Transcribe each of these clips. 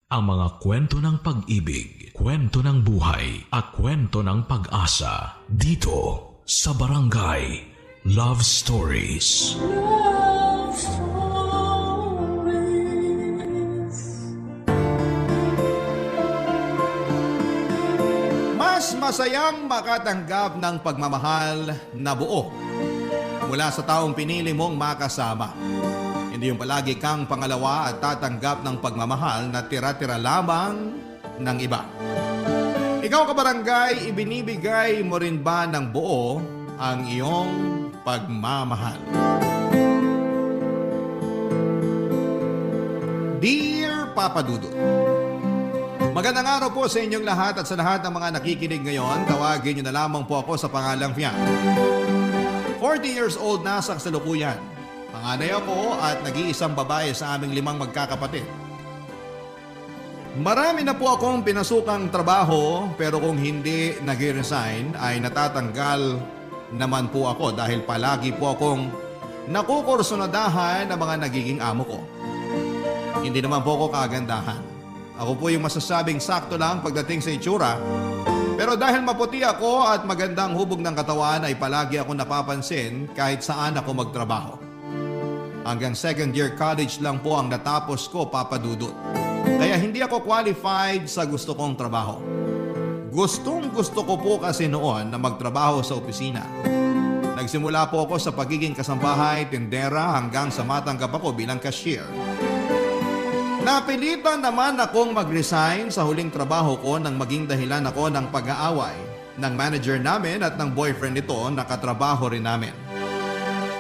Ang mga kwento ng pag-ibig, kwento ng buhay, at kwento ng pag-asa dito sa Barangay Love Stories. Love Stories. Mas masayang makatanggap ng pagmamahal na buo mula sa taong pinili mong makasama. Hindi yung palagi kang pangalawa at tatanggap ng pagmamahal na tira-tira lamang ng iba. Ikaw kabarangay, ibinibigay mo rin ba ng buo ang iyong pagmamahal? Dear Papa Dudut, magandang araw po sa inyong lahat at sa lahat ng mga nakikinig ngayon. Tawagin niyo na lamang po ako sa pangalang Fiang. 40 years old na sa kasalukuyan. Panganay ako at nag-iisang babae sa aming 5 magkakapatid. Marami na po akong pinasukang trabaho pero kung hindi nag-resign ay natatanggal naman po ako dahil palagi po akong nakukursunadahan ng mga nagiging amo ko. Hindi naman po ako kagandahan. Ako po yung masasabing sakto lang pagdating sa itsura. Pero dahil maputi ako at magandang hubog ng katawan ay palagi ako napapansin kahit saan ako magtrabaho. Hanggang second year college lang po ang natapos ko, Papa Dudut. Kaya hindi ako qualified sa gusto kong trabaho. Gustong gusto ko po kasi noon na magtrabaho sa opisina. Nagsimula po ako sa pagiging kasambahay, tindera hanggang sa matanggap ako bilang cashier. Napilitan naman akong mag-resign sa huling trabaho ko nang maging dahilan ako ng pag-aaway ng manager namin at ng boyfriend nito na katrabaho rin namin.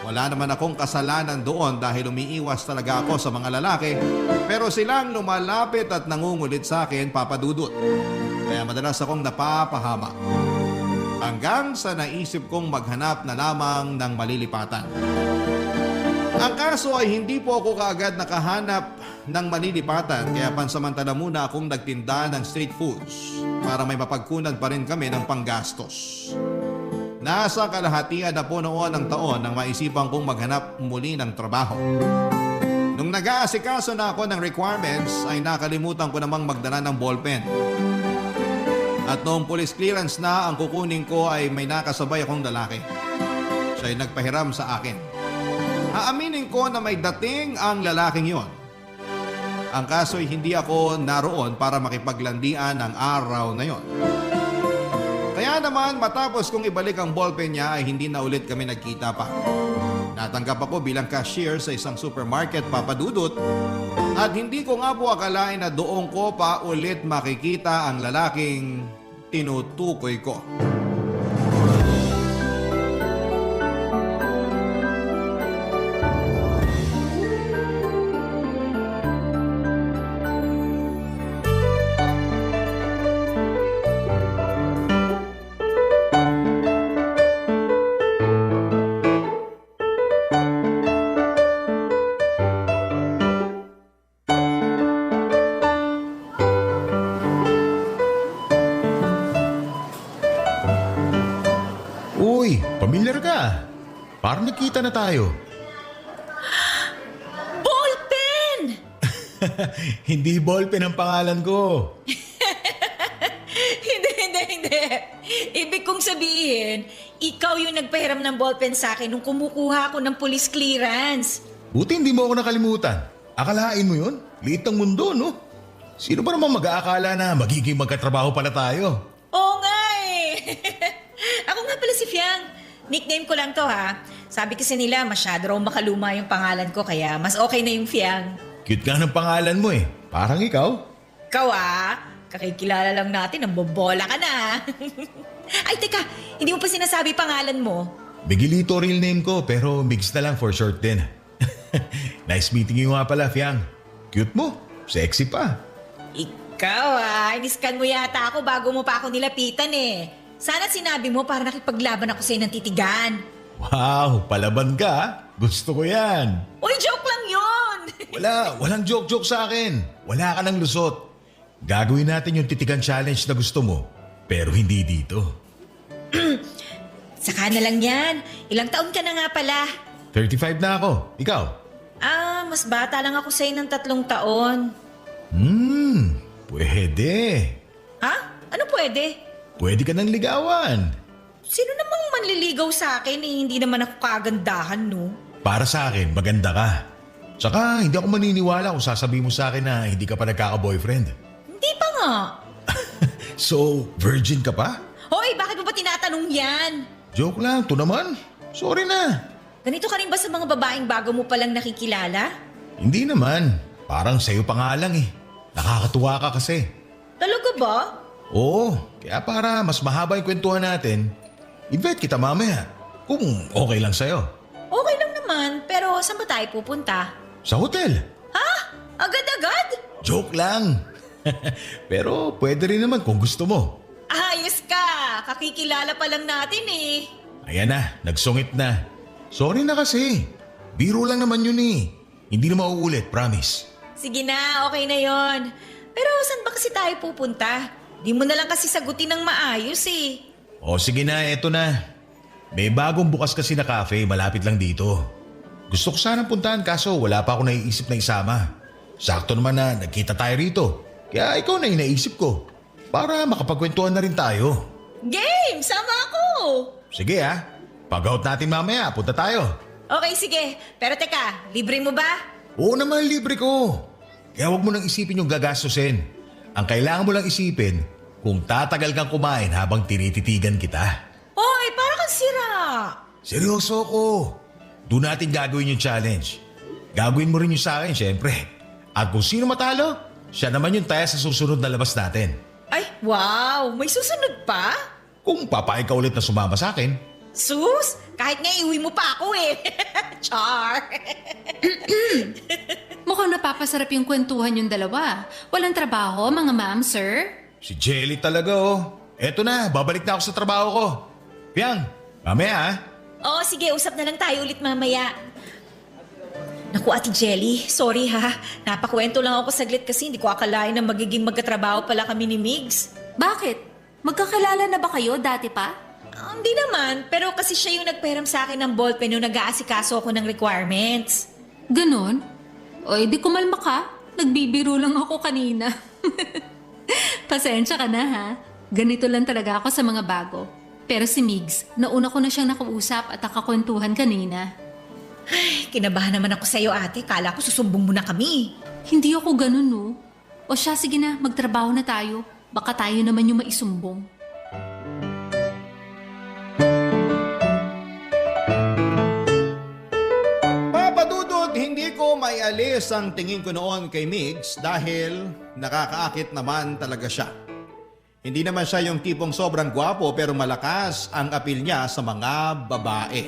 Wala naman akong kasalanan doon dahil umiiwas talaga ako sa mga lalaki pero silang lumalapit at nangungulit sa akin, Papa Dudut. Kaya madalas akong napapahama. Hanggang sa naisip kong maghanap na lamang ng malilipatan. Ang kaso ay hindi po ako kaagad nakahanap ng malilipatan kaya pansamantala muna akong nagtinda ng street foods para may mapagkunan pa rin kami ng panggastos. Nasa kalahatian na po noon ng taon nang maisipan kong maghanap muli ng trabaho. Nung nag-aasikaso na ako ng requirements ay nakalimutan ko namang magdala ng ballpen. At noong police clearance na ang kukunin ko ay may nakasabay akong lalaki. Siya'y nagpahiram sa akin. Aaminin ko na may dating ang lalaking yon. Ang kaso ay hindi ako naroon para makipaglandian ng araw na yon. Kaya naman matapos kong ibalik ang ballpen niya ay hindi na ulit kami nagkita pa. Natanggap ako bilang cashier sa isang supermarket, Papa Dudut. At hindi ko nga po akalain na doon ko pa ulit makikita ang lalaking tinutukoy ko. Uy, pamilyar ka. Parang nakita na tayo. Ballpen! Hindi ballpen ang pangalan ko. Hindi. Ibig kong sabihin, ikaw yung nagpahiram ng ballpen sa akin nung kumukuha ako ng police clearance. Buti hindi mo ako nakalimutan. Akalain mo yun? Liit ang mundo, no? Sino ba naman mag-aakala na magiging magkatrabaho pala tayo? Oo nga eh. Ako nga pala si Fiang. Nickname ko lang to ha. Sabi kasi nila masyado raw makaluma yung pangalan ko kaya mas okay na yung Fiang. Cute ka ng pangalan mo eh. Parang ikaw. Ikaw kakikilala lang natin, nambobola ka na. Ay teka, hindi mo pa sinasabi pangalan mo. Miguelito real name ko pero mix na lang for short din. Nice meeting you nga pala, Fiang. Cute mo. Sexy pa. Ikaw iniskan mo yata ako bago mo pa ako nilapitan eh. Sana sinabi mo para nakipaglaban ako sa'yo ng titigan. Wow, palaban ka ah. Gusto ko yan. Uy, joke lang yun! Walang joke-joke sa akin. Wala ka ng lusot. Gagawin natin yung titigan challenge na gusto mo. Pero hindi dito. Saka na lang yan. Ilang taon ka na nga pala? 35 na ako. Ikaw? Mas bata lang ako sa'yo ng 3 taon. Pwede. Ha? Ano pwede? Pwede ka ng ligawan. Sino namang manliligaw sa akin hindi naman ako kagandahan, no? Para sa akin, maganda ka. Tsaka hindi ako maniniwala kung sasabihin mo sa akin na hindi ka pa nagkaka-boyfriend. Hindi pa nga. So, virgin ka pa? Hoy, bakit mo ba tinatanong yan? Joke lang, to naman. Sorry na. Ganito ka rin ba sa mga babaeng bago mo palang nakikilala? Hindi naman. Parang sa'yo pa nga lang eh. Nakakatuwa ka kasi. Talaga ba? Oo, kaya para mas mahaba yung kwentuhan natin, invite kita mamaya. Kung okay lang sa'yo. Okay lang naman, pero saan ba tayo pupunta? Sa hotel. Ha? Agad-agad? Joke lang. Pero pwede rin naman kung gusto mo. Ayos ka! Kakikilala pa lang natin eh. Ayan na, nagsungit na. Sorry na kasi. Biro lang naman yun eh. Hindi na mauulit, promise. Sige na, okay na yon. Pero saan ba kasi tayo pupunta? Di mo na lang kasi sagutin ng maayos eh. O sige na, eto na. May bagong bukas kasi na cafe, malapit lang dito. Gusto ko sanang puntahan kaso wala pa ako naiisip na isama. Sakto naman na nagkita tayo rito. Kaya ikaw na yung naisip ko. Para makapagkwentuhan na rin tayo. Game! Sama ako! Sige ha, pag-out natin mamaya, punta tayo. Okay, sige. Pero teka, libre mo ba? Oo naman, libre ko. Kaya huwag mo nang isipin yung gagastusin. Ang kailangan mo lang isipin kung tatagal kang kumain habang tinititigan kita. Hoy, para kang sira. Seryoso ko. Doon natin gagawin yung challenge. Gagawin mo rin yung sa akin, syempre. At kung sino matalo, siya naman yung taya sa susunod na labas natin. Ay, wow! May susunod pa? Kung papayag ka ulit na sumama sa akin. Sus! Kahit nga iuwi mo pa ako eh. Char! Mukhang napapasarap yung kwentuhan yung dalawa. Walang trabaho, mga ma'am, sir? Si Jelly talaga oh. Eto na, babalik na ako sa trabaho ko. Piang, mamaya ah. Oo, sige. Usap na lang tayo ulit mamaya. Naku, Ate Jelly. Sorry ha. Napakwento lang ako saglit kasi hindi ko akalain na magiging magkatrabaho pala kami ni Migs. Bakit? Magkakilala na ba kayo dati pa? Hindi naman. Pero kasi siya yung nagpahiram sa akin ng ballpen nung nag-aasikaso ako ng requirements. Ganon? O edi kumalma ka. Nagbibiro lang ako kanina. Pasensya ka na ha. Ganito lang talaga ako sa mga bago. Pero si Migs, nauna ko na siyang nakausap at nakakwentuhan kanina. Ay, kinabahan naman ako sa'yo ate. Kala ko susumbong mo na kami. Hindi ako ganun no. O siya, sige na, magtrabaho na tayo. Baka tayo naman yung maisumbong. Papadudod, hindi ko maialis ang tingin ko noon kay Migs dahil nakakaakit naman talaga siya. Hindi naman siya yung tipong sobrang gwapo pero malakas ang apil niya sa mga babae.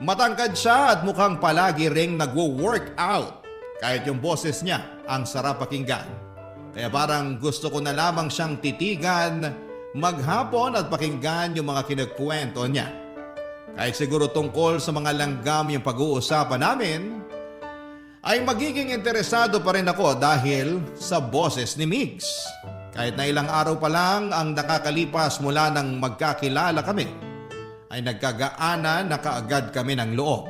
Matangkad siya at mukhang palagi ring nagwo-workout. Kahit yung boses niya ang sarap pakinggan. Kaya parang gusto ko na lamang siyang titigan, maghapon at pakinggan yung mga kinagkwento niya. Kahit siguro tungkol sa mga langgam yung pag-uusapan namin, ay magiging interesado pa rin ako dahil sa boses ni Migs. Kahit na ilang araw pa lang ang nakakalipas mula nang magkakilala kami, ay nagkagaanan na kaagad kami ng loob.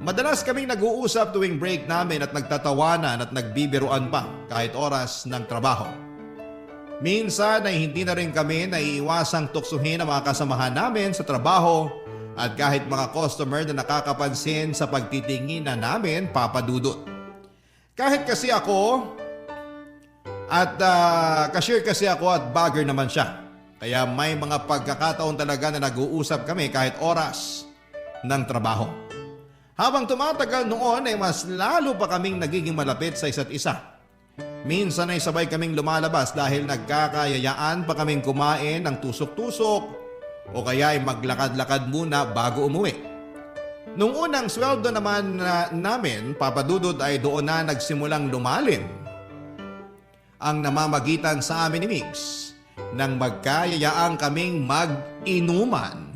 Madalas kaming nag-uusap tuwing break namin at nagtatawanan at nagbibiruan pa kahit oras ng trabaho. Minsan ay hindi na rin kami naiiwasang tuksuhin ang mga kasamahan namin sa trabaho at kahit mga customer na nakakapansin sa pagtitingin na namin papadudot. Kahit kasi ako at cashier kasi ako at bagger naman siya. Kaya may mga pagkakataon talaga na nag-uusap kami kahit oras ng trabaho. Habang tumatagal noon ay mas lalo pa kaming nagiging malapit sa isa't isa. Minsan ay sabay kaming lumalabas dahil nagkakayayaan pa kaming kumain ng tusok-tusok o kaya ay maglakad-lakad muna bago umuwi. Nung unang sweldo naman namin, papadudod ay doon na nagsimulang lumalim ang namamagitan sa amin ni Migs. Nang magkayayaan kaming mag-inuman,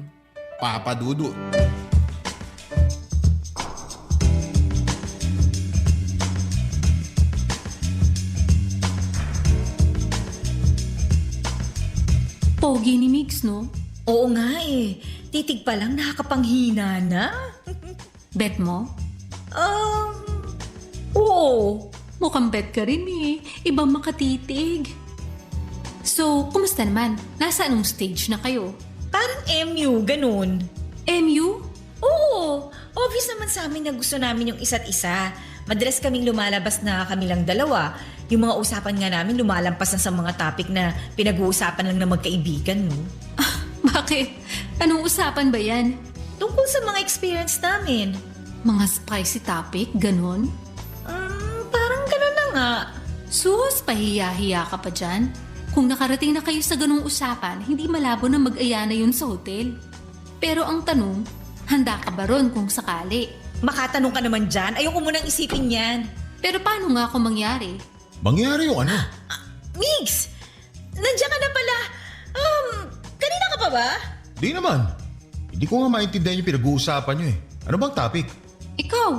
papadudod. Pogi ni Migs, no? Oo nga eh. Titig pa lang nakakapanghina na. Bet mo? Oo. Mukhang bet ka rin eh. Ibang makatitig. So, kumusta naman? Nasa anong stage na kayo? Parang MU, ganun. MU? Oo, obvious naman sa amin na gusto namin yung isa't isa. Madalas kaming lumalabas na kami lang dalawa. Yung mga usapan nga namin lumalampas na sa mga topic na pinag-uusapan lang na magkaibigan, no? Bakit? Anong usapan ba yan? Tungkol sa mga experience namin. Mga spicy topic? Ganon? Parang ganun na nga. Sus, pahiya-hiya ka pa dyan? Kung nakarating na kayo sa ganong usapan, hindi malabo na mag-aya na yun sa hotel. Pero ang tanong, handa ka ba ron kung sakali? Makatanong ka naman dyan, ayoko munang isipin yan. Pero paano nga kung mangyari? Mangyari yung ano? Migs, nandiyan ka na pala. Kanina ka pa ba? Di naman. Hindi ko nga maintindihan yung pinag-uusapan nyo eh. Ano bang topic? Ikaw?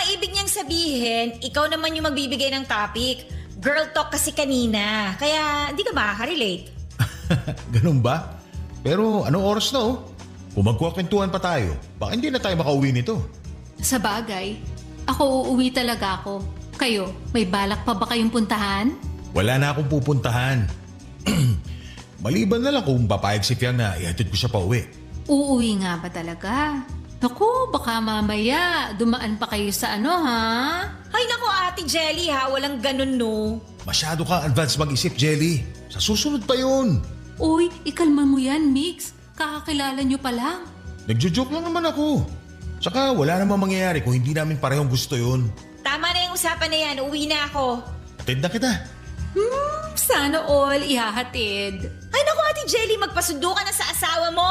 Ibig niyang sabihin, ikaw naman yung magbibigay ng topic. Girl talk kasi kanina, kaya hindi ka makaka-relate. Ganun ba? Pero anong oras na oh? Kung magkukwentuhan pa tayo, baka hindi na tayo makauwi nito. Sa bagay, ako uuwi talaga ako. Kayo, may balak pa ba kayong puntahan? Wala na akong pupuntahan. Maliban na lang kung papayag si Fiang na ihatid ko siya pa uwi. Uuwi nga ba talaga? Naku, baka mamaya dumaan pa kayo sa ano ha? Ay naku Ate Jelly ha, walang ganun no. Masyado ka advance mag-isip, Jelly. Sa susunod pa yun. Uy, ikalma mo yan, Mix. Kakakilala nyo pa lang. Nagjo-joke lang naman ako. Tsaka wala namang mangyayari kung hindi namin parehong gusto yun. Tama na yung usapan na yan, uwi na ako. Atid na kita. Sana all ihahatid. Ay naku Ate Jelly, magpasundo ka na sa asawa mo.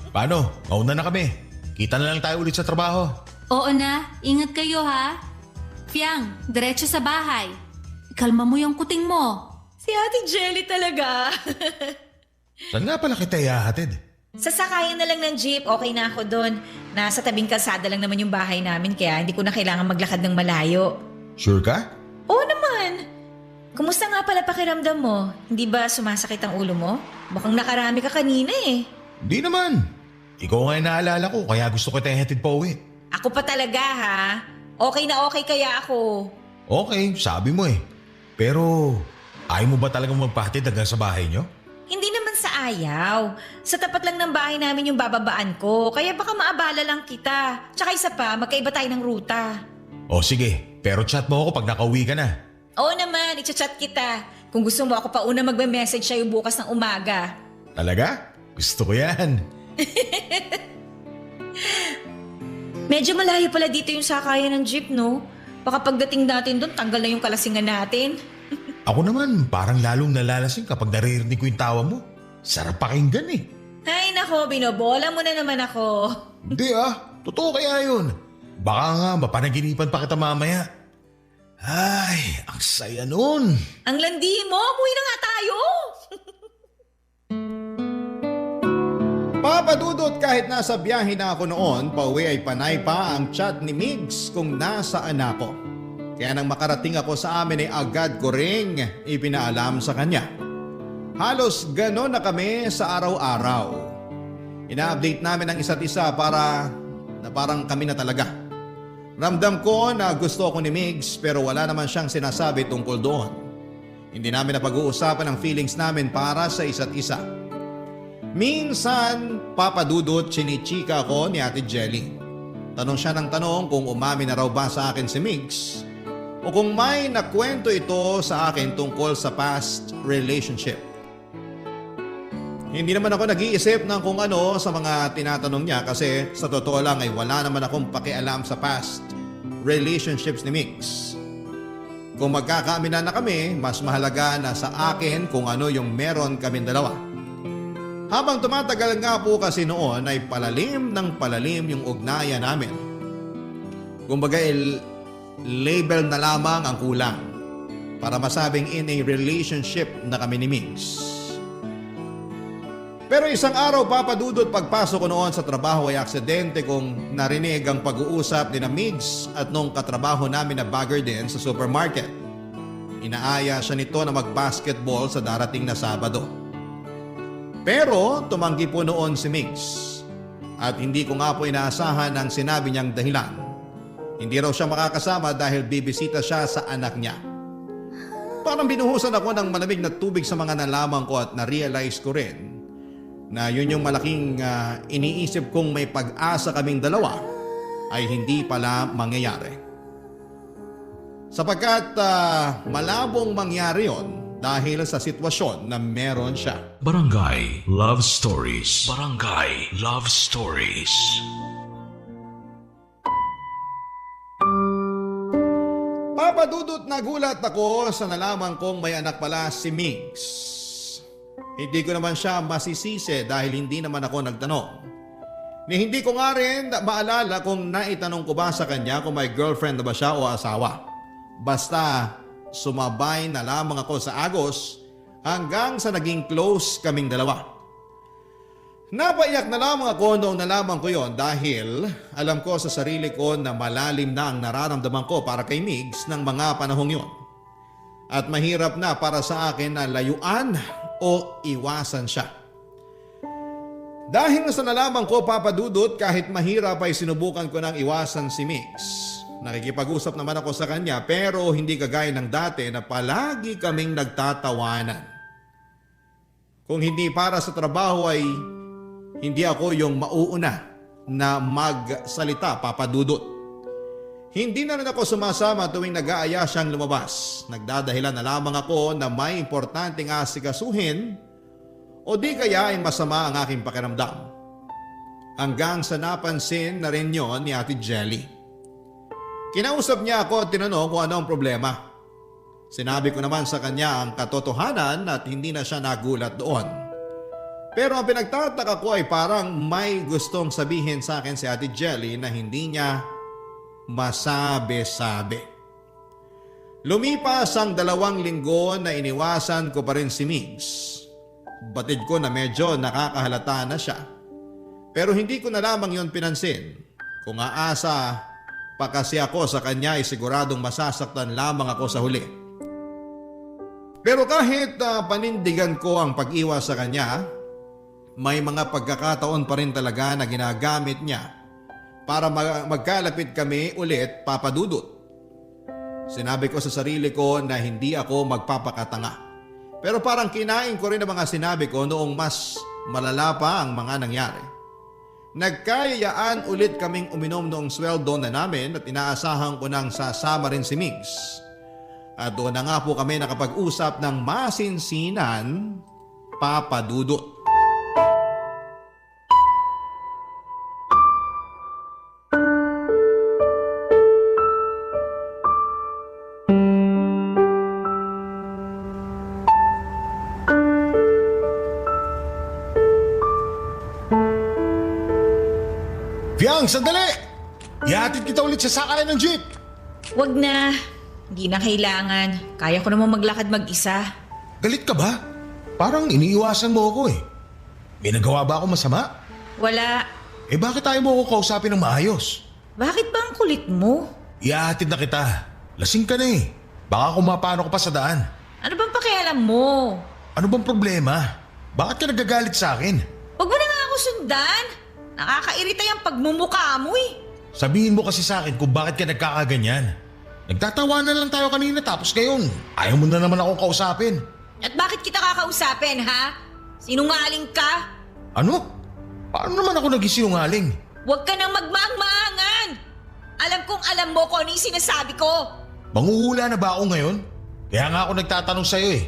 Paano? Mauna na kami. Kita na lang tayo ulit sa trabaho. Oo na, ingat kayo ha. Fiang, diretso sa bahay. Ikalma mo yung kuting mo. Si Ate Jelly talaga. Saan nga pala kita ihahatid? Sasakayan na lang ng jeep, okay na ako doon. Nasa tabing kalsada lang naman yung bahay namin kaya hindi ko na kailangan maglakad ng malayo. Sure ka? Oo naman. Kumusta nga pala pakiramdam mo? Hindi ba sumasakit ang ulo mo? Mukhang nakarami ka kanina eh. Hindi naman. Ikaw nga yung naalala ko kaya gusto ko tayo hatid pa uwi. Ako pa talaga ha? Okay na okay kaya ako. Okay, sabi mo eh. Pero ayaw mo ba talagang magpahatid hanggang sa bahay nyo? Hindi naman sa ayaw. Sa tapat lang ng bahay namin yung bababaan ko. Kaya baka maabala lang kita. Tsaka isa pa, magkaiba tayo ng ruta. O sige, pero chat mo ako pag nakauwi ka na. Oo naman, i-chat kita. Kung gusto mo ako pa una magme-message sa'yo bukas ng umaga. Talaga? Gusto ko yan. Medyo malayo pala dito yung sakayan ng jeep, no? Baka pagdating natin doon, tanggal na yung kalasingan natin. Ako naman, parang lalong nalalasing kapag naririnig ko yung tawa mo. Sarap pakinggan eh. Ay nako, binobola mo na naman ako. Hindi totoo kaya yun. Baka nga mapanaginipan pa kita mamaya. Ay, ang saya nun. Ang landi mo, umuwi na nga tayo. Papadudot kahit nasa biyahe na ako noon, pauwi ay panay pa ang chat ni Migs kung nasaan ako. Kaya nang makarating ako sa amin ay agad ko ring ipinaalam sa kanya. Halos gano'n na kami sa araw-araw. Ina-update namin ang isa't isa para na parang kami na talaga. Ramdam ko na gusto ako ni Migs pero wala naman siyang sinasabi tungkol doon. Hindi namin napag-uusapan ang feelings namin para sa isa't isa. Minsan, papadudot, chinichika ko ni Ate Jelly. Tanong siya ng tanong kung umamin na raw ba sa akin si Migs o kung may nakwento ito sa akin tungkol sa past relationship. Hindi naman ako nag-iisip ng kung ano sa mga tinatanong niya kasi sa totoo lang ay wala naman akong pakialam sa past relationships ni Migs. Kung magkakaaminan na kami, mas mahalaga na sa akin kung ano yung meron kaming dalawa. Habang tumatagal nga po kasi noon ay palalim ng palalim yung ugnayan namin. Kumbaga label na lamang ang kulang para masabing in a relationship na kami ni Migs. Pero isang araw papadudot pagpasok ko noon sa trabaho ay aksidente kong narinig ang pag-uusap ni na Migs at nung katrabaho namin na bagger din sa supermarket. Inaaya siya nito na mag-basketball sa darating na Sabado. Pero tumanggi po noon si Migs at hindi ko nga po inaasahan ang sinabi niyang dahilan. Hindi raw siya makakasama dahil bibisita siya sa anak niya. Parang binuhusan ako ng malamig na tubig sa mga nalaman ko at na-realize ko rin na yun yung malaking iniisip kong may pag-asa kaming dalawa ay hindi pala mangyayari. Sapagkat malabong mangyari yon dahil sa sitwasyon na meron siya. Barangay Love Stories. Barangay Love Stories. Papadudot nagulat ako sa nalaman kong may anak pala si Migs. Hindi ko naman siya masisisi dahil hindi naman ako nagtanong. Hindi ko nga rin maalala kung naitanong ko ba sa kanya kung may girlfriend na ba siya o asawa. Basta sumabay na lamang ako sa agos hanggang sa naging close kaming dalawa. Napaiyak na lamang ako noong nalaman ko yon dahil alam ko sa sarili ko na malalim na ang nararamdaman ko para kay Migs ng mga panahong yon. At mahirap na para sa akin na layuan o iwasan siya. Dahil sa nalaman ko, Papa Dudut, kahit mahirap ay sinubukan ko ng iwasan si Migs. Nakikipag-usap naman ako sa kanya pero hindi kagaya ng dati na palagi kaming nagtatawanan. Kung hindi para sa trabaho ay hindi ako yung mauuna na magsalita, Papa Dudut. Hindi na rin ako sumasama tuwing nag-aaya siyang lumabas. Nagdadahilan na lamang ako na may importanteng asikasuhin o di kaya ay masama ang aking pakiramdam. Hanggang sa napansin na rin yon ni Ate Jelly. Kinausap niya ako at tinanong kung ano ang problema. Sinabi ko naman sa kanya ang katotohanan at hindi na siya nagulat doon. Pero ang pinagtataka ko ay parang may gustong sabihin sa akin si Ate Jelly na hindi niya masabi-sabi. Lumipas ang 2 linggo na iniwasan ko pa rin si Migs. Batid ko na medyo nakakahalata na siya. Pero hindi ko na lamang yon pinansin. Kung aasa pa kasi ako sa kanya ay siguradong masasaktan lamang ako sa huli. Pero kahit panindigan ko ang pag-iwas sa kanya, may mga pagkakataon pa rin talaga na ginagamit niya para magkalapit kami ulit, Papa Dudut. Sinabi ko sa sarili ko na hindi ako magpapakatanga. Pero parang kinain ko rin ang mga sinabi ko noong mas malala pa ang mga nangyari. Nagkayayaan ulit kaming uminom noong sweldo na namin at inaasahan ko nang sasama rin si Migs. At doon na nga po kami nakapag-usap ng masinsinan, Papa Dudut. Fiang, sandali! Ihatid kita ulit sa sakayan ng jeep. Wag na. Hindi na kailangan. Kaya ko naman maglakad mag-isa. Galit ka ba? Parang iniiwasan mo ako eh. May nagawa ba ako masama? Wala. Eh bakit tayo mo ako kausapin ng maayos? Bakit ba ang kulit mo? Ihatid na kita. Lasing ka na eh. Baka kumapano ka pa sa daan. Ano bang pakialam mo? Ano bang problema? Bakit ka nagagalit sa akin? Wag mo na nga ako sundan. Nakakairita yung pagmumukha mo eh. Sabihin mo kasi sa akin kung bakit ka nagkakaganyan. Nagtatawanan lang tayo kanina tapos ngayon ayaw mo na naman akong kausapin. At bakit kita kakausapin, ha? Sinungaling ka? Ano? Paano naman ako naging sinungaling? Huwag ka nang magmaang-maangan. Alam kong alam mo kung ano yung sinasabi ko. Manghuhula na ba ako ngayon? Kaya nga ako nagtatanong sa'yo eh.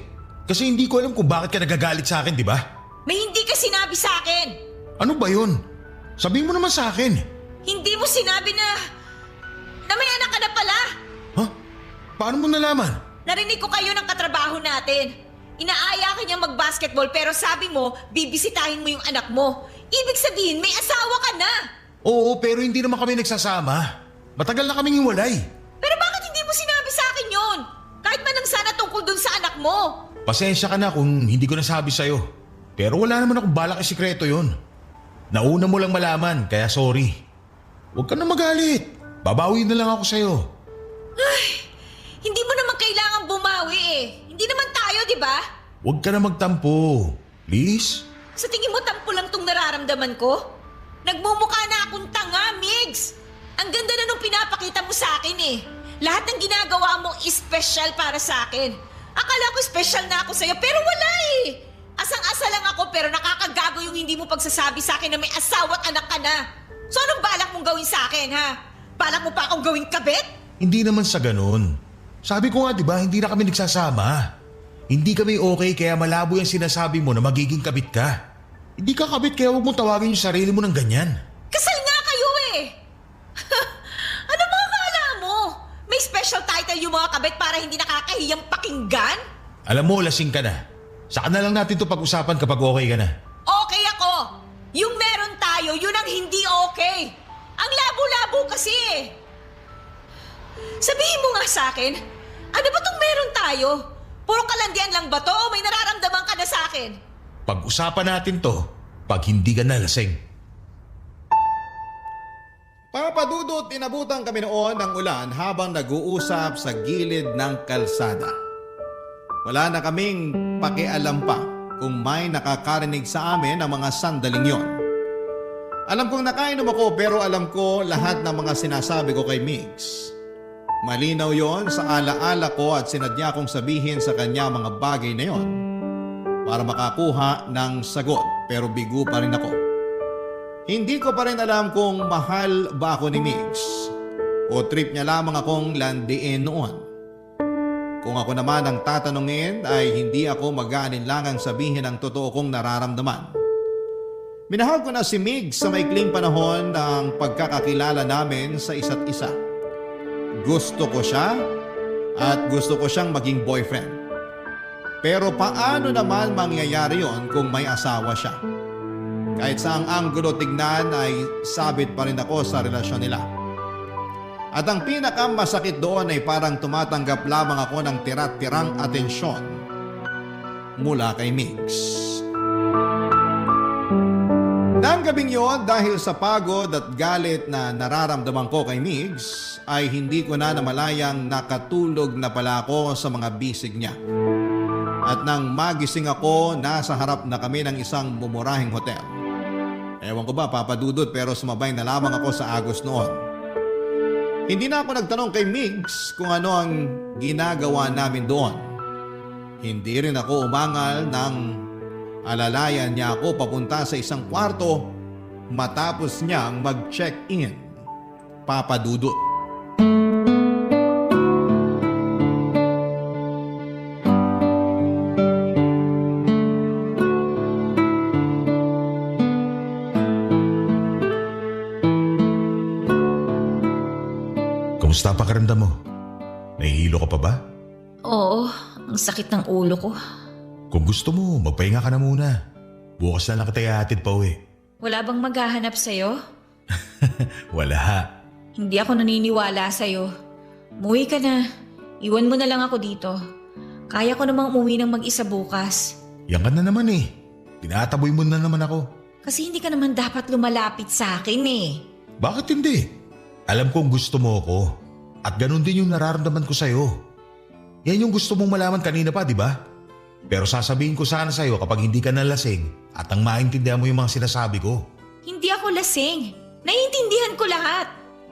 Kasi hindi ko alam kung bakit ka nagagalit sa akin, di ba? May hindi ka sinabi sa akin. Ano ba yun? Sabihin mo naman sa akin. Hindi mo sinabi na may anak ka na pala. Ha? Paano mo nalaman? Narinig ko kayo ng katrabaho natin. Inaaya ka niyang mag-basketball pero sabi mo, bibisitahin mo yung anak mo. Ibig sabihin, may asawa ka na. Oo, pero hindi naman kami nagsasama. Matagal na kaming hiwalay. Pero bakit hindi mo sinabi sa akin yun? Kahit man lang sana tungkol dun sa anak mo. Pasensya ka na kung hindi ko nasabi sa'yo. Pero wala naman akong balak isikreto yun. Nauna mo lang malaman, kaya sorry. Huwag ka na magalit. Babawi na lang ako sa'yo. Ay, hindi mo naman kailangan bumawi eh. Hindi naman tayo, di ba? Huwag ka na magtampo. Please? Sa tingin mo tampo lang tong nararamdaman ko? Nagmumukha na akong tanga, Migs. Ang ganda na nung pinapakita mo sa akin eh. Lahat ng ginagawa mo special para sa akin. Akala ko special na ako sa'yo pero wala eh. Asang-asa lang ako pero nakakagago yung hindi mo pagsasabi sa akin na may asawa at anak ka na. So anong balak mong gawin sa akin ha? Balak mo pa akong gawing kabit? Hindi naman sa ganun. Sabi ko nga, di ba, hindi na kami nagsasama. Hindi kami okay kaya malabo yung sinasabi mo na magiging kabit ka. Hindi ka kabit kaya huwag mong tawagin yung sarili mo ng ganyan. Kasal nga kayo eh! Ano mga akala mo? May special title yung mga kabit para hindi nakakahiyang pakinggan? Alam mo, lasing ka na. Saka na lang natin to pag-usapan kapag okay ka na. Okay ako! Yung meron tayo, yun ang hindi okay! Ang labo-labo kasi eh! Sabihin mo nga sa akin, ano ba tong meron tayo? Puro kalandian lang ba to o may nararamdaman ka na sa akin? Pag-usapan natin to pag hindi ka nalasing. Papadudot, inabutan kami noon ng ulan habang nag-uusap sa gilid ng kalsada. Wala na kaming pakialam pa kung may nakakarinig sa amin ng mga sandaling yon. Alam kong nakainom ako pero alam ko lahat ng mga sinasabi ko kay Migs. Malinaw yon sa alaala ko at sinadya kong sabihin sa kanya mga bagay na yon para makakuha ng sagot pero bigo pa rin ako. Hindi ko pa rin alam kung mahal ba ako ni Migs o trip niya lamang akong landiin noon. Kung ako naman ang tatanungin ay hindi ako mag-aalinlangang sabihin ang totoo kong nararamdaman. Minahal ko na si Migs sa maikling panahon ng pagkakakilala namin sa isa't isa. Gusto ko siya at gusto ko siyang maging boyfriend. Pero paano naman mangyayari yon kung may asawa siya? Kahit saang anggulo tignan ay sabit pa rin ako sa relasyon nila. At ang pinakamasakit doon ay parang tumatanggap lamang ako ng tirat-tirang atensyon mula kay Migs. Nang gabing yon, dahil sa pagod at galit na nararamdaman ko kay Migs, ay hindi ko na namalayang nakatulog na pala ako sa mga bisig niya. At nang magising ako, nasa harap na kami ng isang mumurahing hotel. Ewan ko ba, papadudot, pero sumabay na lamang ako sa agos noon. Hindi na ako nagtanong kay Migs kung ano ang ginagawa namin doon. Hindi rin ako umangal nang alalayan niya ako papunta sa isang kwarto matapos niyang mag-check-in. Papadudot. Kamusta pakiramdam mo? Nahihilo ka pa ba? Oo, ang sakit ng ulo ko. Kung gusto mo, magpahinga ka na muna. Bukas na lang kita ihatid pa uwi. Wala bang maghahanap sa'yo? Wala. Hindi ako naniniwala sa'yo. Umuwi ka na. Iwan mo na lang ako dito. Kaya ko namang umuwi ng mag-isa bukas. Yan ka na naman eh. Tinataboy mo na naman ako. Kasi hindi ka naman dapat lumalapit sa akin eh. Bakit hindi? Alam kong gusto mo ako. At ganun din yung nararamdaman ko sa'yo. Yan yung gusto mong malaman kanina pa, di ba? Pero sasabihin ko sana sa'yo kapag hindi ka nalasing at ang maintindihan mo yung mga sinasabi ko. Hindi ako lasing. Naiintindihan ko lahat.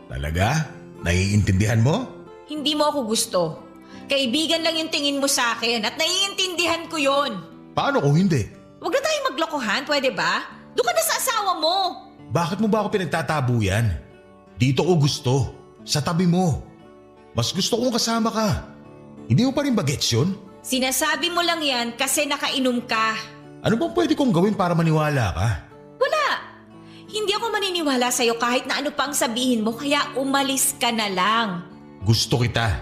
Talaga? Naiintindihan mo? Hindi mo ako gusto. Kaibigan lang yung tingin mo sa akin at naiintindihan ko yon. Paano kung hindi? Huwag na tayong maglokohan, pwede ba? Doon ka na sa asawa mo. Bakit mo ba ako pinagtatabu yan? Dito ko gusto. Sa tabi mo. Mas gusto kong kasama ka. Hindi mo pa rin bagets yun? Sinasabi mo lang yan kasi nakainom ka. Ano bang pwede kong gawin para maniwala ka? Wala. Hindi ako maniniwala sa'yo kahit na ano pang sabihin mo kaya umalis ka na lang. Gusto kita.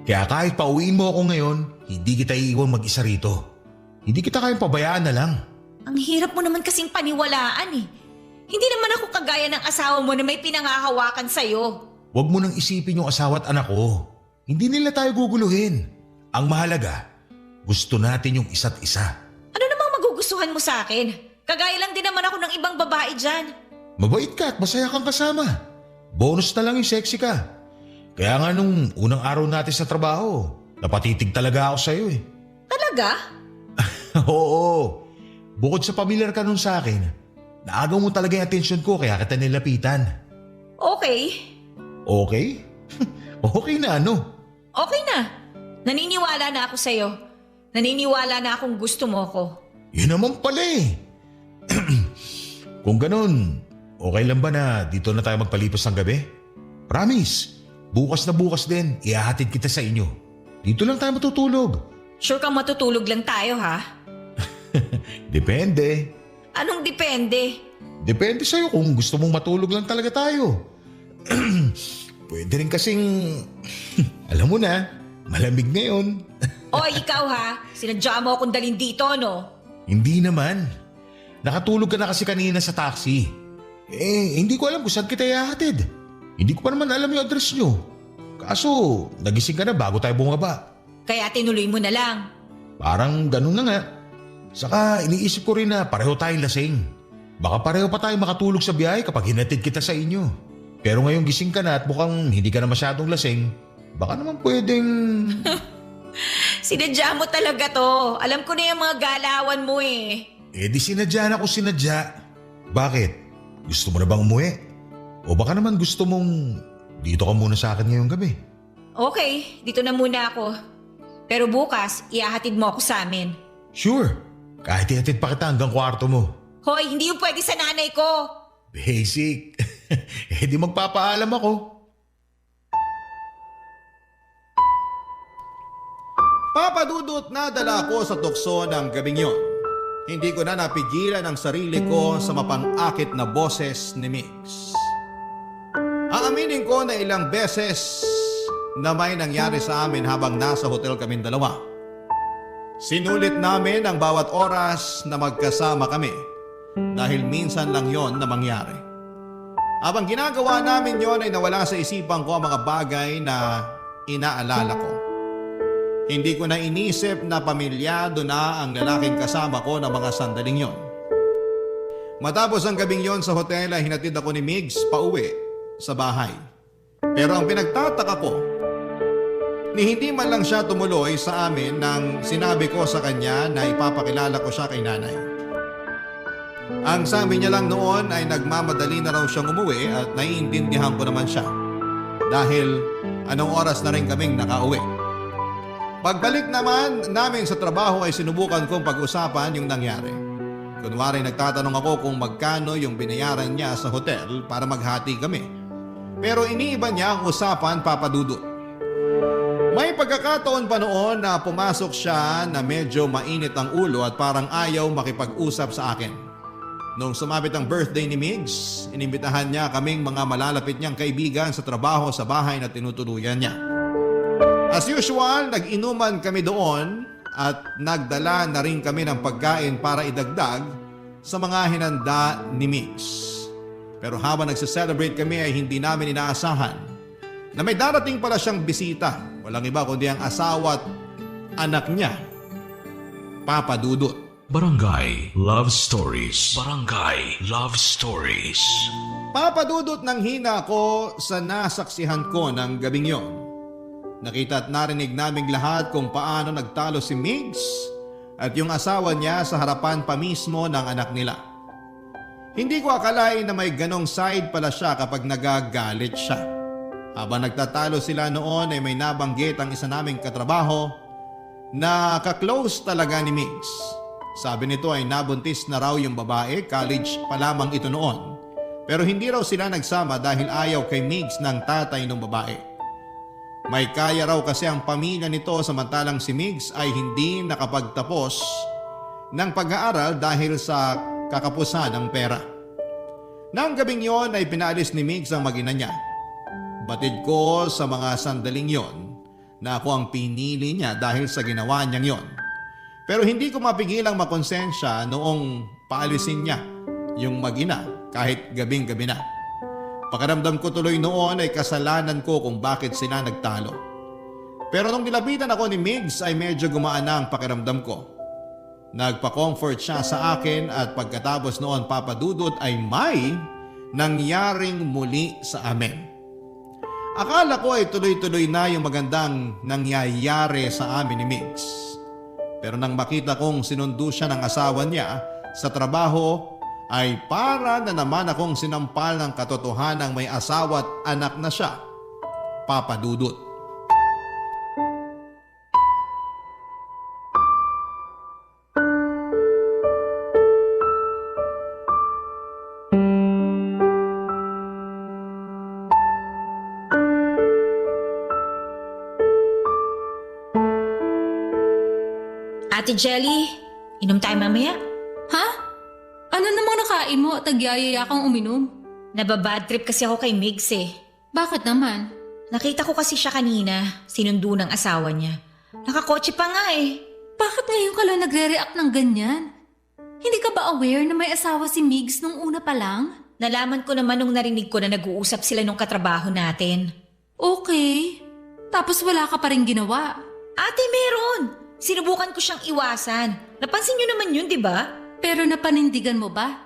Kaya kahit pauwiin mo ako ngayon, hindi kita iiwan mag-isa rito. Hindi kita kayang pabayaan na lang. Ang hirap mo naman kasing paniwalaan eh. Hindi naman ako kagaya ng asawa mo na may pinangahawakan sa'yo. Huwag mo nang isipin yung asawa at anak ko. Hindi nila tayo guguluhin. Ang mahalaga, gusto natin yung isa't isa. Ano namang magugustuhan mo sa akin? Kagaya lang din naman ako ng ibang babae dyan. Mabait ka at masaya kang kasama. Bonus na lang yung sexy ka. Kaya nga nung unang araw natin sa trabaho, napatitig talaga ako sa'yo eh. Talaga? Oo. Bukod sa pamilyar ka nun sa akin, naagaw mo talaga yung atensyon ko kaya kita nilapitan. Okay. Okay? Okay na ano? Okay na. Naniniwala na ako sa'yo. Naniniwala na akong gusto mo ko. Yun naman pala eh. Kung ganun, okay lang ba na dito na tayo magpalipas ng gabi? Promise, bukas na bukas din, ihahatid kita sa inyo. Dito lang tayo matutulog. Sure kang matutulog lang tayo, ha? Depende. Anong depende? Depende sa'yo kung gusto mong matulog lang talaga tayo. Pwede rin kasing, alam mo na, malamig ngayon. Oy, ikaw ha? Sinadya mo akong dalhin dito, no? Hindi naman. Nakatulog ka na kasi kanina sa taxi. Hindi ko alam kung saan kita ihahatid. Hindi ko pa naman alam yung address nyo. Kaso, nagising ka na bago tayo bumaba. Kaya tinuloy mo na lang. Parang ganun na nga. Saka iniisip ko rin na pareho tayong lasing. Baka pareho pa tayo makatulog sa biyahe kapag hinatid kita sa inyo. Pero ngayong gising ka na at mukhang hindi ka na masyadong lasing, baka naman pwedeng... Sinadya mo talaga to. Alam ko na yung mga galawan mo eh. Di sinadya na ako sinadya. Bakit? Gusto mo na bang umuwi? O baka naman gusto mong dito ka muna sa akin ngayong gabi? Okay, dito na muna ako. Pero bukas, ihahatid mo ako sa amin. Sure. Kahit ihatid pa kita hanggang kwarto mo. Hoy, hindi yung pwede sa nanay ko. Basic. Di magpapaalam ako. Papadudot na dala ko sa tukso ng gabing yon. Hindi ko na napigilan ang sarili ko sa mapang-akit na boses ni Mix. Aaminin ko na ilang beses na may nangyari sa amin habang nasa hotel kaming dalawa. Sinulit namin ang bawat oras na magkasama kami dahil minsan lang yon na mangyari. Habang ginagawa namin yon ay nawala sa isipan ko ang mga bagay na inaalala ko. Hindi ko na inisip na pamilyado na ang lalaking kasama ko ng mga sandaling yon. Matapos ang gabing yon sa hotel ay hinatid ako ni Migs pauwi sa bahay. Pero ang pinagtataka ko, ni hindi man lang siya tumuloy sa amin nang sinabi ko sa kanya na ipapakilala ko siya kay nanay. Ang sabi niya lang noon ay nagmamadali na raw siyang umuwi at naiintindihan ko naman siya. Dahil anong oras na rin kaming nakauwi. Pagbalik naman namin sa trabaho ay sinubukan kong pag-usapan yung nangyari. Kunwari nagtatanong ako kung magkano yung binayaran niya sa hotel para maghati kami. Pero iniiba niya ang usapan, Papa Dudut. May pagkakataon pa noon na pumasok siya na medyo mainit ang ulo at parang ayaw makipag-usap sa akin. Nung sumapit ang birthday ni Migs, inimbitahan niya kaming mga malalapit niyang kaibigan sa trabaho sa bahay na tinutuluyan niya. As usual, nag-inuman kami doon at nagdala na rin kami ng pagkain para idagdag sa mga hinanda ni Migs. Pero habang nagse-celebrate kami ay hindi namin inaasahan na may darating pala siyang bisita. Walang iba kundi ang asawa at anak niya, Papa Dudut. Barangay Love Stories. Barangay Love Stories. Papa Dudut nang hina ko sa nasaksihan ko ng gabing yon. Nakita at narinig naming lahat kung paano nagtalo si Migs at yung asawa niya sa harapan pa mismo ng anak nila. Hindi ko akalain na may ganong side pala siya kapag nagagalit siya. Habang nagtatalo sila noon ay may nabanggit ang isa naming katrabaho na kaklose talaga ni Migs. Sabi nito ay nabuntis na raw yung babae, college pa lamang ito noon. Pero hindi raw sila nagsama dahil ayaw kay Migs ng tatay ng babae. May kaya raw kasi ang pamilya nito samantalang si Migs ay hindi nakapagtapos ng pag-aaral dahil sa kakapusan ng pera. Nang gabing yon ay pinaalis ni Migs ang mag-ina niya. Batid ko sa mga sandaling yon na ako ang pinili niya dahil sa ginawa niyang yon. Pero hindi ko mapigilang makonsensya noong paalisin niya yung mag-ina kahit gabing-gabi na. Pakiramdam ko tuloy noon ay kasalanan ko kung bakit sila nagtalo. Pero nung nilapitan ako ni Migs ay medyo gumaan na ang pakiramdam ko. Nagpa-comfort siya sa akin at pagkatapos noon, Papa Dudut, ay may nangyaring muli sa amin. Akala ko ay tuloy-tuloy na yung magandang nangyayari sa amin ni Migs. Pero nang makita kong sinundo siya ng asawa niya sa trabaho, ay para na naman akong sinampal ng katotohanang may asawa at anak na siya Papa Dudut. Ate Jelly, inom tayo mamaya. Ha? Ano namang nakain mo at nagyayaya kang uminom? Nababad trip kasi ako kay Migs eh. Bakit naman? Nakita ko kasi siya kanina, sinundo ng asawa niya. Nakakotse pa nga eh. Bakit ngayon ka lang nagre-react ng ganyan? Hindi ka ba aware na may asawa si Migs nung una pa lang? Nalaman ko naman nung narinig ko na nag-uusap sila nung katrabaho natin. Okay. Tapos wala ka pa rin ginawa. Ate, meron! Sinubukan ko siyang iwasan. Napansin niyo naman yun, di ba? Pero napanindigan mo ba?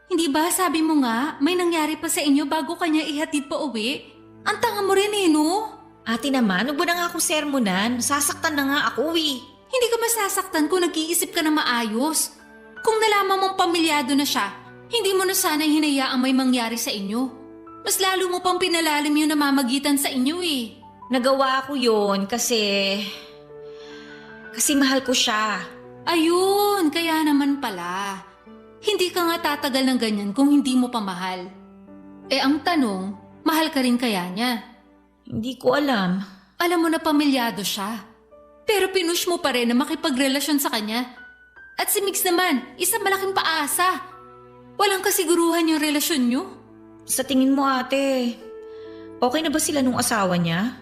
Hindi ba sabi mo nga may nangyari pa sa inyo bago kanya ihatid pa uwi? Ang tanga mo rin eh, no? Ate naman, huwag mo na nga ako sermonan. Sasaktan na nga ako eh. Hindi ka masasaktan kung nag-iisip ka na maayos. Kung nalaman mong pamilyado na siya, hindi mo na sana hinayaang may mangyari sa inyo. Mas lalo mo pang pinalalim yung namamagitan sa inyo eh. Nagawa ko yun kasi mahal ko siya. Ayun, kaya naman pala. Hindi ka nga tatagal ng ganyan kung hindi mo pa mahal. Eh ang tanong, mahal ka rin kaya niya? Hindi ko alam. Alam mo na pamilyado siya. Pero pinush mo pa rin na makipagrelasyon sa kanya. At si Mix naman, isang malaking paasa. Walang kasiguruhan yung relasyon nyo. Sa tingin mo ate, okay na ba sila nung asawa niya?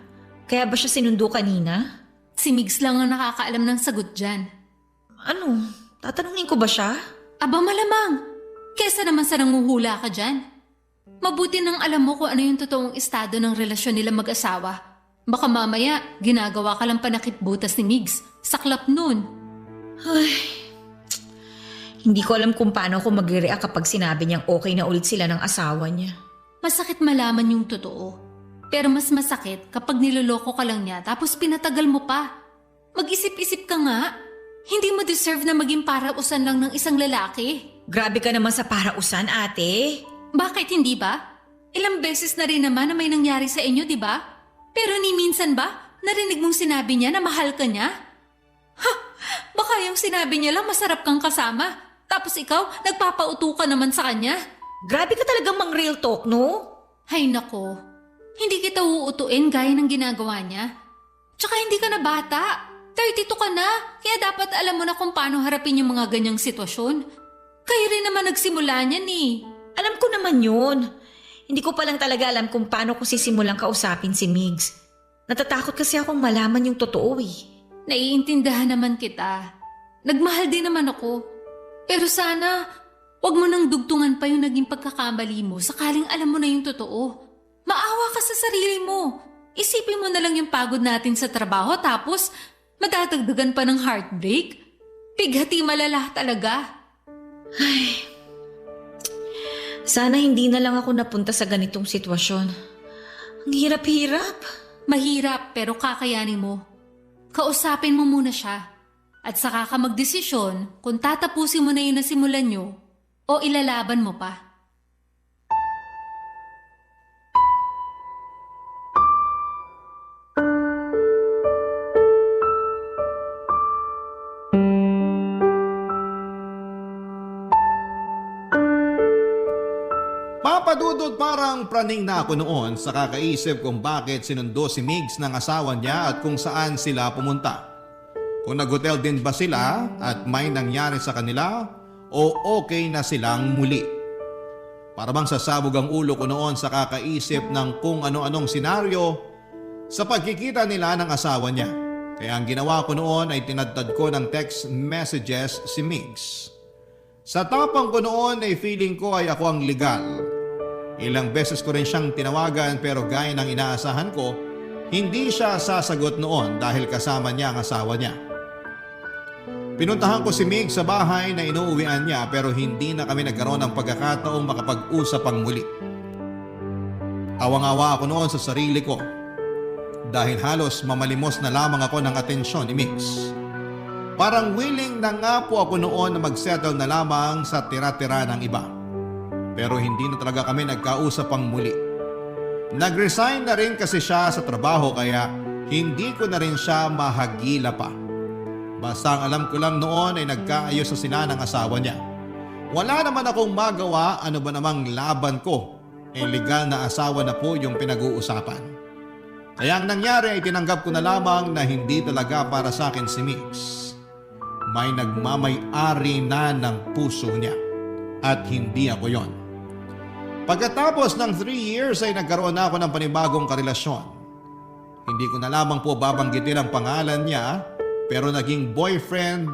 Kaya ba siya sinundo kanina? Si Migs lang ang nakakaalam ng sagot dyan. Ano? Tatanungin ko ba siya? Aba malamang, kesa naman sa nanguhula ka dyan. Mabuti nang alam mo kung ano yung totoong estado ng relasyon nila mag-asawa. Baka mamaya, ginagawa ka lang panakitbutas ni Migs. Saklap nun. Ay, hindi ko alam kung paano ako mag-react kapag sinabi niyang okay na ulit sila ng asawa niya. Masakit malaman yung totoo. Pero mas masakit kapag niloloko ka lang niya tapos pinatagal mo pa. Mag-isip-isip ka nga. Hindi mo deserve na maging parausan lang ng isang lalaki. Grabe ka naman sa parausan, ate. Bakit hindi ba? Ilang beses na rin naman na may nangyari sa inyo, di ba? Pero ni minsan ba, narinig mong sinabi niya na mahal ka niya? Ha! Baka yung sinabi niya lang masarap kang kasama. Tapos ikaw, nagpapauto ka naman sa kanya. Grabe ka talagang mang real talk, no? Hay nako, hindi kita uutuin gaya ng ginagawa niya. Tsaka hindi ka na bata. 32 ka na, kaya dapat alam mo na kung paano harapin yung mga ganyang sitwasyon. Kayo rin naman nagsimula niyan eh. Alam ko naman yun. Hindi ko pa lang talaga alam kung paano ko sisimulang kausapin si Migs. Natatakot kasi akong malaman yung totoo eh. Naiintindihan naman kita. Nagmahal din naman ako. Pero sana, wag mo nang dugtungan pa yung naging pagkakamali mo sakaling alam mo na yung totoo. Maawa ka sa sarili mo. Isipin mo na lang yung pagod natin sa trabaho tapos madadagdagan pa ng heartbreak. Pighati malala talaga. Ay, sana hindi na lang ako napunta sa ganitong sitwasyon. Ang hirap-hirap. Mahirap pero kakayanin mo. Kausapin mo muna siya. At saka ka magdesisyon kung tatapusin mo na yung nasimulan nyo o ilalaban mo pa. Papadudod parang praning na ako noon sa kakaisip kung bakit sinundo si Migs ng asawa niya at kung saan sila pumunta. Kung nag-hotel din ba sila at may nangyari sa kanila o okay na silang muli. Para bang sasabog ang ulo ko noon sa kakaisip ng kung ano-anong senaryo sa pagkikita nila ng asawa niya. Kaya ang ginawa ko noon ay tinadtad ko ng text messages si Migs. Sa tapang ko noon ay feeling ko ay ako ang legal. Ilang beses ko rin siyang tinawagan pero gaya ng inaasahan ko, hindi siya sasagot noon dahil kasama niya ang asawa niya. Pinuntahan ko si Mig sa bahay na inuuwian niya pero hindi na kami nagkaroon ng pagkakataong makapag-usap ang muli. Awang-awa ako noon sa sarili ko dahil halos mamalimos na lamang ako ng atensyon ni Migs. Parang willing na nga po ako noon na mag-settle na lamang sa tira-tira ng iba. Pero hindi na talaga kami nagkausap ang muli. Nag-resign na rin kasi siya sa trabaho kaya hindi ko na rin siya mahagila pa. Basta ang alam ko lang noon ay nagkaayos sa sila ng asawa niya. Wala naman akong magawa, ano ba namang laban ko. Legal na asawa na po yung pinag-uusapan. Kaya ang nangyari ay tinanggap ko na lamang na hindi talaga para sa akin si Mix. May nagmamay-ari na ng puso niya at hindi ako yon. Pagkatapos ng 3 years ay nagkaroon na ako ng panibagong karelasyon. Hindi ko na lamang po babanggitin ang pangalan niya pero naging boyfriend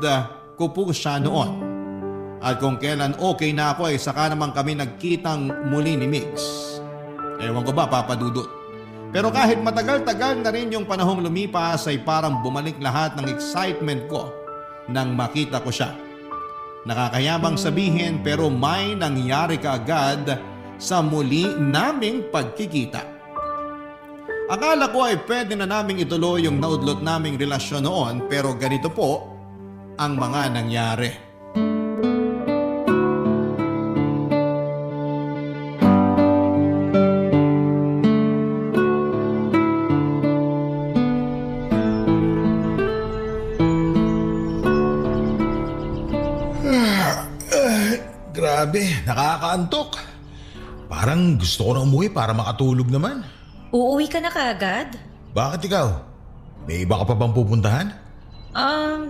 ko po siya noon. At kung kailan okay na ako ay saka naman kami nagkitang muli ni Mix. Ewan ko ba papadudot. Pero kahit matagal-tagal na rin yung panahong lumipas ay parang bumalik lahat ng excitement ko nang makita ko siya. Nakakayabang sabihin pero may nangyari kaagad sa muli naming pagkikita. Akala ko ay pwede na naming ituloy yung naudlot naming relasyon noon pero ganito po ang mga nangyari. Grabe, nakakaantok. Parang gusto ko na umuwi para makatulog naman. Uuwi ka na kaagad? Bakit ikaw? May iba ka pa bang pupuntahan?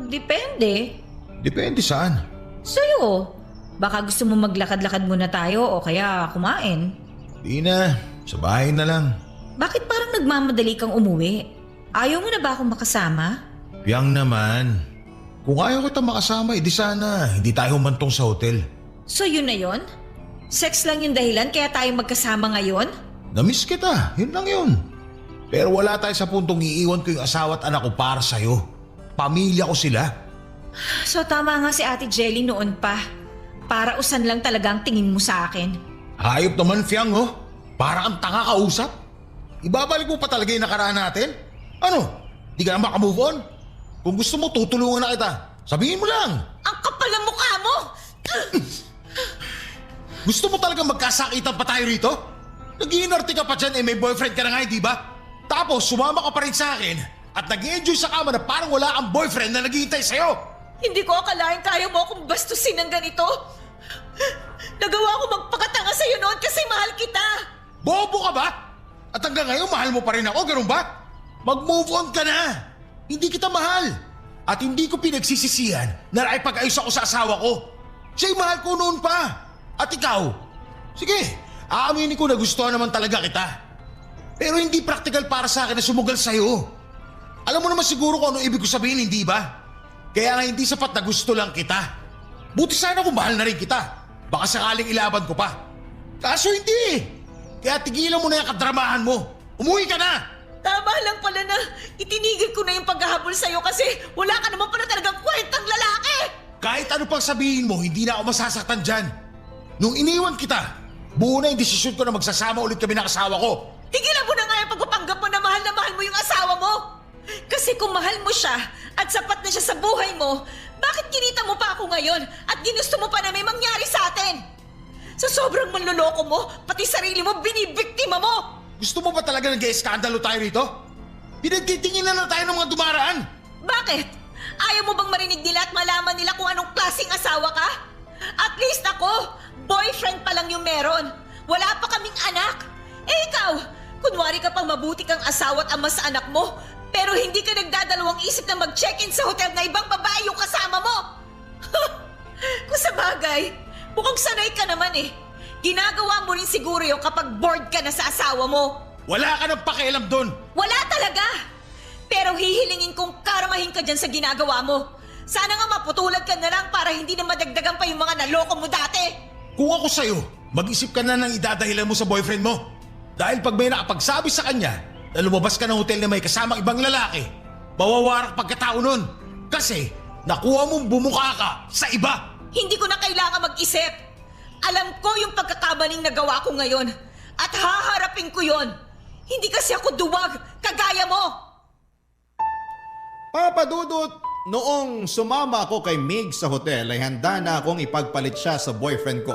Depende. Depende saan. Sa'yo. Baka gusto mo maglakad-lakad muna tayo o kaya kumain. Di na, sa bahay na lang. Bakit parang nagmamadali kang umuwi? Ayaw mo na ba akong makasama? Piyang naman. Kung ayaw kita makasama, edi sana hindi tayo humantong sa hotel. So yun na yun? Sex lang yung dahilan kaya tayo magkasama ngayon? Namiss kita, yun lang yun. Pero wala tayo sa puntong iiwan ko yung asawa at anak ko para sa'yo. Pamilya ko sila. So tama nga si Ate Jelly noon pa. Para usan lang talaga ang tingin mo sa akin. Hayop naman, Fiang, oh. Para kang tanga kausap. Ibabalik mo pa talaga yung nakaraan natin? Ano? Di ka na makamove on? Kung gusto mo, tutulungan na kita. Sabihin mo lang. Ang kapal ng mukha mo! Gusto mo talaga magkasakitan pa tayo rito? Nag-iinarte ka pa dyan may boyfriend ka na nga, di ba? Tapos sumama ka pa rin sa akin at nag-enjoy sa kama na parang wala kang boyfriend na naghihintay sa'yo. Hindi ko akalain kaya mo akong bastusin ng ganito. Nagawa ko magpakatanga sa'yo noon kasi mahal kita. Bobo ka ba? At hanggang ngayon mahal mo pa rin ako, ganun ba? Mag-move on ka na. Hindi kita mahal. At hindi ko pinagsisisihan na naipag-ayos ako sa asawa ko. Siya'y mahal ko noon pa. At ikaw? Sige, aaminin ko na gusto naman talaga kita. Pero hindi practical para sa akin na sumugal sa'yo. Alam mo naman siguro kung ano ibig ko sabihin, hindi ba? Kaya nga hindi sapat na gusto lang kita. Buti sana kung mahal na rin kita. Baka sakaling ilaban ko pa. Kaso hindi. Kaya tigilan mo na yung kadramahan mo. Umuwi ka na. Tama lang pala na itinigil ko na yung paghahabol sa'yo kasi wala ka naman pala talagang kwentang lalaki. Kahit ano pang sabihin mo, hindi na ako masasaktan dyan. Nung iniwan kita, buo na yung desisyon ko na magsasama ulit kami ng asawa ko. Tigilan mo na nga yung pagpapanggap mo na mahal mo yung asawa mo. Kasi kung mahal mo siya at sapat na siya sa buhay mo, bakit kinita mo pa ako ngayon at ginusto mo pa na may mangyari sa atin? Sa sobrang manloloko mo, pati sarili mo binibiktima mo. Gusto mo ba talaga nag-eskandalo tayo rito? Pinagtitingin na tayo ng mga dumaraan. Bakit? Ayaw mo bang marinig nila at malaman nila kung anong klaseng asawa ka? At least ako, boyfriend pa lang yung meron. Wala pa kaming anak. Eh ikaw, kunwari ka pang mabuti kang asawa at ama sa anak mo, pero hindi ka nagdadalawang isip na mag-check-in sa hotel na ibang babae yung kasama mo. Kung sa bagay, mukhang sanay ka naman eh. Ginagawa mo rin siguro yung kapag bored ka na sa asawa mo. Wala ka nang pakialam doon. Wala talaga. Pero hihilingin kong karmahin ka dyan sa ginagawa mo. Sana nga maputulad ka na lang para hindi na madagdagan pa yung mga naloko mo dati. Kung ako sa'yo, mag-isip ka na ng idadahilan mo sa boyfriend mo. Dahil pag may nakapagsabi sa kanya na lumabas ka ng hotel na may kasamang ibang lalaki, mawawarak pagkatao nun. Kasi nakuha mong bumuka ka sa iba. Hindi ko na kailangan mag-isip. Alam ko yung pagkakamaling nagawa ko ngayon. At haharapin ko yon. Hindi kasi ako duwag, kagaya mo. Papadudot, noong sumama ako kay Mig sa hotel ay handa na akong ipagpalit siya sa boyfriend ko.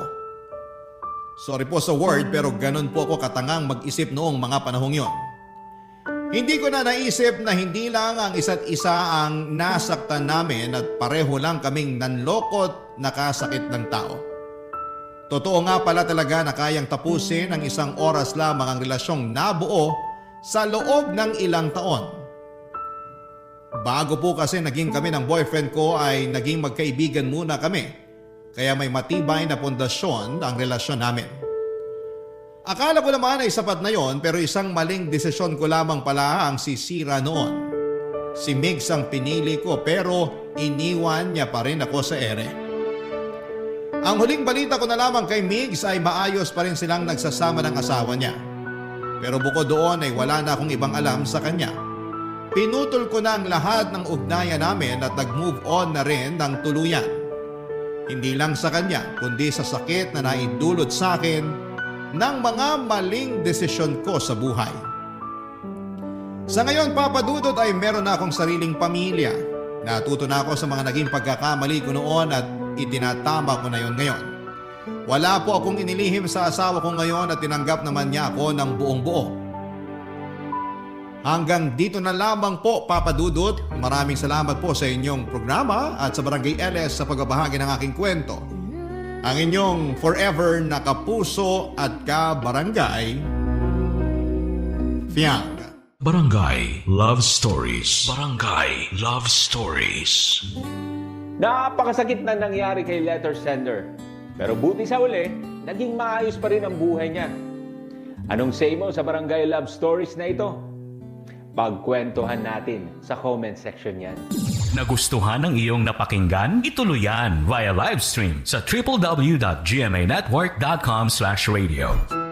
Sorry po sa word pero ganun po ako katangang mag-isip noong mga panahong yon. Hindi ko na naisip na hindi lang ang isa't isa ang nasaktan namin at pareho lang kaming nanlokot nakasakit ng tao. Totoo nga pala talaga na kayang tapusin ang isang oras lamang ang relasyong nabuo sa loob ng ilang taon. Bago po kasi naging kami ng boyfriend ko ay naging magkaibigan muna kami, kaya may matibay na pundasyon ang relasyon namin. Akala ko naman ay sapat na yon pero isang maling desisyon ko lamang pala ang sisira noon. Si Migs ang pinili ko pero iniwan niya pa rin ako sa ere. Ang huling balita ko na lamang kay Migs ay maayos pa rin silang nagsasama ng asawa niya. Pero bukod doon ay wala na akong ibang alam sa kanya. Pinutol ko na ang lahat ng ugnayan namin at nag-move on na rin ng tuluyan. Hindi lang sa kanya kundi sa sakit na naidulot sa akin ng mga maling desisyon ko sa buhay. Sa ngayon, Papa Dudut, ay meron na akong sariling pamilya. Natuto na ako sa mga naging pagkakamali ko noon at itinatama ko na yon ngayon. Wala po akong inilihim sa asawa ko ngayon at tinanggap naman niya ako ng buong buo. Hanggang dito na lamang po, Papa Dudut. Maraming salamat po sa inyong programa at sa Barangay LS sa pagbabahagi ng aking kwento. Ang inyong forever na kapuso at ka-barangay, Fiang. Barangay Love Stories. Barangay Love Stories. Napakasakit na nangyari kay letter sender. Pero buti sa uli, naging maayos pa rin ang buhay niya. Anong say mo sa Barangay Love Stories na ito? Pagkwentuhan natin sa comment section yan. Nagustuhan ng iyong napakinggan? Ituloy yan via live stream sa www.gmanetwork.com/radio.